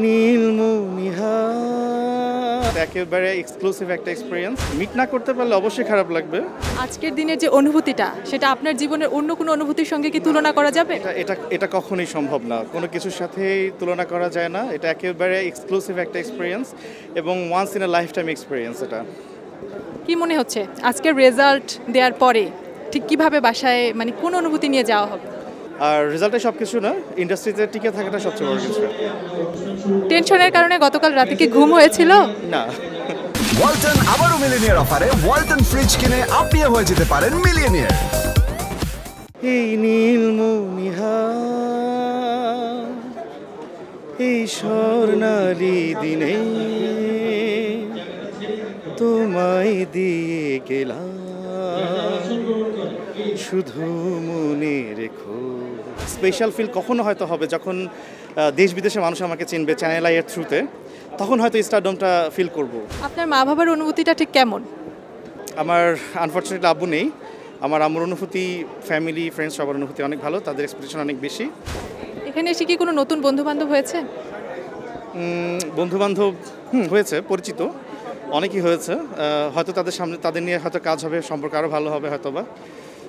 নীলমণিহার একেবারে এক্সক্লুসিভ একটা experience. Meet না করতে পারলে অবশ্যই খারাপ লাগবে। আজকের দিনের যে অনুভূতিটা, সেটা আপনার জীবনের অন্য কোনো অনুভূতির সঙ্গে কি তুলনা করা যাবে? এটা এটা এটা কখনোই সম্ভব না, কোনো কিছুর সাথেই তুলনা করা যায় না। এটা একেবারে এক্সক্লুসিভ একটা এক্সপিরিয়েন্স এবং once in a lifetime experience. এটা কি মনে হচ্ছে আজকের রেজাল্ট দেওয়ার পরে ঠিক কিভাবে বাসায়, মানে কোন অনুভূতি নিয়ে যাওয়া হবে? আর রেজাল্টে সব কিছু না, ইন্ডাস্ট্রিতে টিকে থাকাটা সবচেয়ে বড় কিছু। টেনশনের কারণে গতকাল রাতে কি ঘুম হয়েছিল? না। ওয়ালটন আবারও মিলিয়নিয়ার অফারে ওয়ালটন ফ্রিজ কিনে আপনিও হয়ে যেতে পারেন মিলিয়নিয়ার। এই নীলমণিহার এই স্বর্ণালী দিনে তোমায় দিয়ে গেলাম, শুধু মনে রেখো। স্পেশাল ফিল কখনো হয়তো হবে যখন দেশ বিদেশে মানুষ আমাকে চিনবে চ্যানেল আইয়ের থ্রুতে, তখন হয়তো স্টারডমটা ফিল করব। আপনার মা বাবার অনুভূতিটা ঠিক কেমন? আমার আনফর্চুনেটলি আব্বু নেই। আমার আম্মুর অনুভূতি, ফ্যামিলি ফ্রেন্ডস সবার অনুভূতি অনেক ভালো, তাদের এক্সপেকটেশন অনেক বেশি। এখানে এসে কি কোনো নতুন বন্ধু বান্ধব হয়েছে? বন্ধুবান্ধব হয়েছে, পরিচিত অনেকই হয়েছে। হয়তো তাদের সামনে তাদের নিয়ে হয়তো কাজ হবে, সম্পর্ক আরও ভালো হবে হয়তো বা।